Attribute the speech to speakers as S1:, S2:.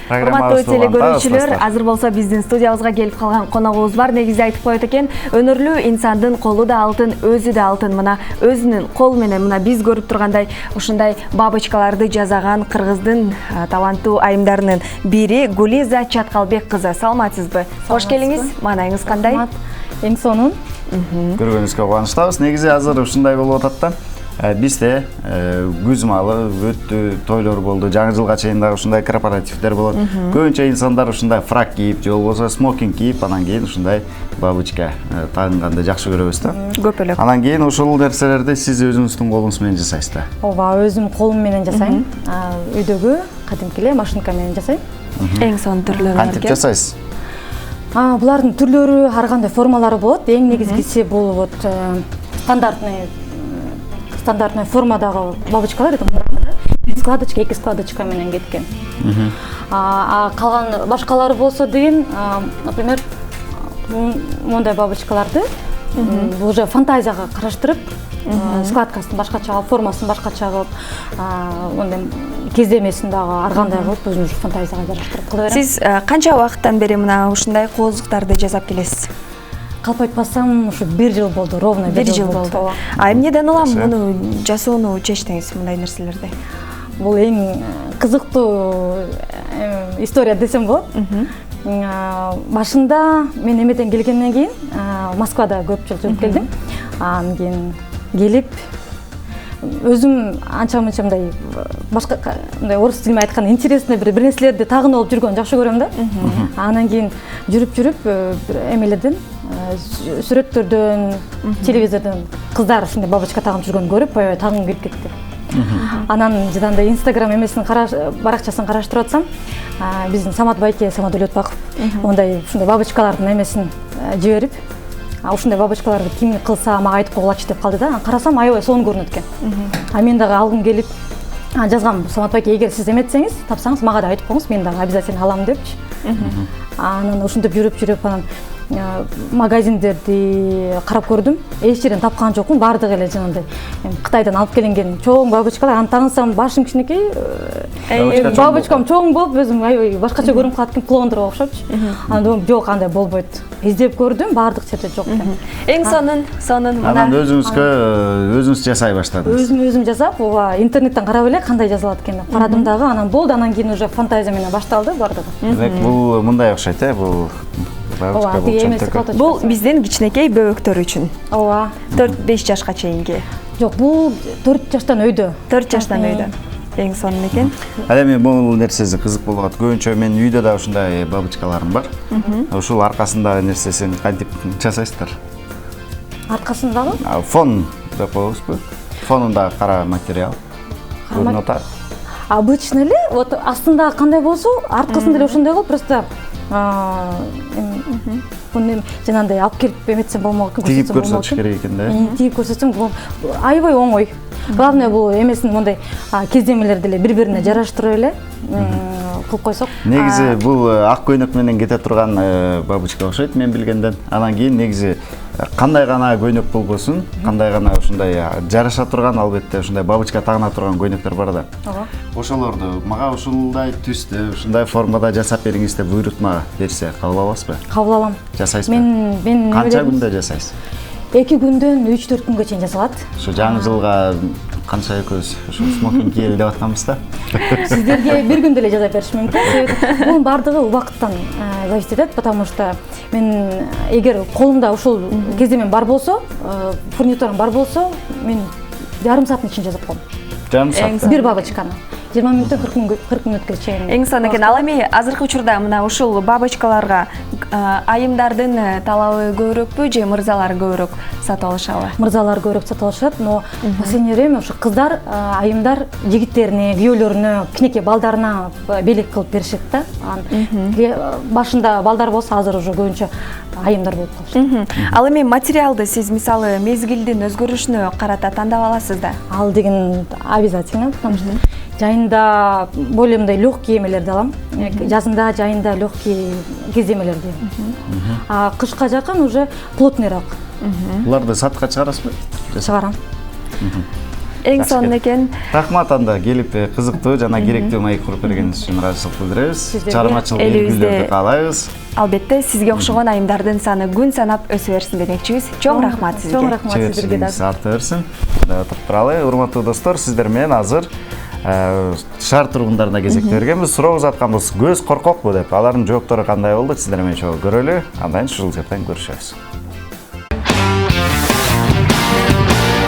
S1: Урматтуу телекөрүүчүлөр, азыр болсо биздин студиябызга келип калган коногубуз бар. Негизи айтып коет экен, өнөрлүү инсандын колу да алтын, өзү да алтын. Мына өзүнүн кол менен мына биз көрүп тургандай ушундай бабочкаларды жасаган кыргыздын таланттуу айымдарынын бири Гулиза Чаткалбек кызы. Саламатсызбы? Кош келиңиз. Маанайыңыз кандай?
S2: Эң сонун.
S3: Көргөнүзгө кубанычтабыз. Негизи азыр ушундай болуп атат да. Бизде күз маалы өттү, тойлор болду, жаңы жылга чейин дагы ушундай корпоративдер болот. Көбүнчө инсандар ушундай фрак кийип, же болбосо смокинг кийип, анан кийин ушундай бабочка тагынганды жакшы көрөбүз да.
S1: Көп эле.
S3: Анан кийин ушул нерселерди сиз өзүңүздүн колуңуз менен жасайсыз да.
S2: Ооба, өзүм колум менен жасайм. Үйдөгү кадимки эле машинка менен жасайм.
S1: Эң сонун түрлөрү бар.
S3: Кантип жасайсыз?
S2: Булардын түрлөрү ар кандай формалары болот. Эң негизгиси бул вот стандартный формадагы бабочкалар, это бир складочка, эки складочка менен кеткен. Калган башкалары болсо деген, например, мондай бабочкаларды бул уже фантазияга караштырып, складкасын башкача алып, формасын башкача кылып, мондай кездемесин дагы ар кандай кылып өзүнүн фантазияга жараштырып кыла берем.
S1: Сиз канча убакыттан бери мына ушундай кооздуктарды жасап келесиз?
S2: Калп айтпасам, ушу 1 жыл болду, ровно 1 жыл болду.
S1: Эмнеден улам муну жасоону чечтиңиз, мындай нерселерди?
S2: Бул эң кызыктуу история десем болот. Башында мен эмеден келгенден кийин, Москвада көп жыл жүрүп келдим. Анан кийин келип, өзүм анча-мынча мындай башка мындай орус тилине айтканда интересный бир нерселерди тагынып алып жүргөнү жакшы көрөм да. Анан кийин жүрүп эмелерден, сүрөттөрдөн, телевизордон кыздар ушундай бабочка тагынып жүргөнүн көрүп, аябай тагынгым келип кетти. Анан жаданда Инстаграм эмесин баракчасын караштырып атсам, биздин Самат байке, Самат Өлөтбаков ушундай бабочкалардын эмесин жиберип, ушундай бабочкаларды ким кылса мага айтып койгулачы деп калды да. Карасам аябай сонун көрүнөт экен. Мен дагы алгым келип жазгам, Самат байке, эгер сиз эметсеңиз, тапсаңыз мага да айтып коюңуз, мен дагы обязательно алам депчи. Анан ушинтип жүрүп анан магазиндерди карап көрдүм. Эч жерден тапкан жокмун, баардыгы эле жанагындай Кытайдан алып келинген чоң бабочкалар. Аны таанысам башым кичинекей, бабочкам чоң болуп, өзүм аябай башкача көрүнүп калат экен, плондорго окшопчу. Анан жок, андай болбойт. Издеп көрдүм, баардык жерде жок экен.
S1: Эң сонун мына.
S3: Анан өзүңүз жасай баштадыңыз.
S2: Өзүм жасап, ооба, интернеттен карап эле кандай жасалат экен деп карадым дагы. Анан болду, анан кийин уже фантазия менен башталды баардыгы.
S3: Демек бул мындай окшойт, бул
S1: Бул биздин кичинекей бөбөктөр үчүн.
S2: Ооба.
S1: 4-5 жашка чейинки.
S2: Жок, бул 4 жаштан өйдө.
S1: 4 жаштан өйдө. Эң сонун экен.
S3: Ал эми бул нерсеси кызык болуп атат. Көбүнчө менин үйдө да ушундай бабочкаларым бар. Ушул аркасындагы нерсесин кантип жасайсыздар?
S2: Аркасындагы?
S3: Фон деп коебузбу? Фонунда кара материал. Көрүнүп атат.
S2: Обычно эле, вот астында кандай болсо, аркасында эле ошондой кылып, просто буну жанагындай алып келип эметсем болмок экен.
S3: Тигип көрсөтүш керек экен да.
S2: Тигип көрсөтсөм аябай оңой. Главное бул эмесин мондай кездемелерди эле бири-бирине жараштырып эле кылып койсок.
S3: Негизи бул ак көйнөк менен кете турган бабочка окшойт мен билгенден. Анан кийин негизи кандай гана көйнөк болбосун, кандай гана ушундай жараша турган, албетте ушундай бабочка тагына турган көйнөктөр бар да. Ошолорду мага ушундай түстө, ушундай формада жасап бериңиз деп буйрутма берсе кабыл аласызбы?
S2: Кабыл алам.
S3: Жасайсызбы?
S2: Мен
S3: канча күндө жасайсыз?
S2: 2 күндөн 3-4 күнгө чейин жасалат.
S3: Ушу жаңы жылга канча экөөбүз ушу смокинг кийели деп атканбыз да.
S2: Сиздерге 1 күндө эле жасап беришим мүмкүн. Бунун баардыгы убакыттан зависит этет, потому что мен эгер колумда ушул кездемем бар болсо, фурнитурам бар болсо, мен жарым сааттын ичинде жасап коем.
S3: Жарым саат.
S2: Бир бабочканы. 20 минуттан 40 мүнөткө чейин.
S1: Эң сонун экен. Ал эми азыркы учурда мына ушул бабочкаларга айымдардын талабы көбүрөкпү же мырзалар көбүрөөк сатып алышабы?
S2: Мырзалар көбүрөөк сатып алышат, но последнее время ушу кыздар, айымдар жигиттерине, күйөөлөрүнө, кичинекей балдарына белек кылып беришет да. Башында балдар болсо, азыр уже көбүнчө айымдар болуп калышат.
S1: Ал эми материалды сиз мисалы мезгилдин өзгөрүшүнө карата тандап аласыз да?
S2: Ал деген обязательно, потому что жайында более мындай легкий эмелерди алам. Жазында, жайында легкий кездемелерди. Кышка жакын уже плотныйраак.
S3: Буларды сатка чыгарасызбы?
S2: Чыгарам.
S1: Эң сонун экен.
S3: Рахмат анда келип кызыктуу жана керектүү маек куруп бергениңиз үчүн ыраазычылык билдиребиз. Чыгармачылык ийгиликтерди каалайбыз.
S1: Албетте сизге окшогон айымдардын саны күн санап өсө берсин демекчибиз. Чоң рахмат сизге.
S2: Чоң рахмат сиздерге да.
S3: Арта берсин. Отуруп туралы. Урматтуу достор, сиздер менен азыр шаар тургундарына кезек бергенбиз. Суроо узатканбыз. Көз коркокпу деп. Алардын жооптору кандай болду? Сиздер менен чогуу көрөлү. Андан ушул жерден көрүшөбүз.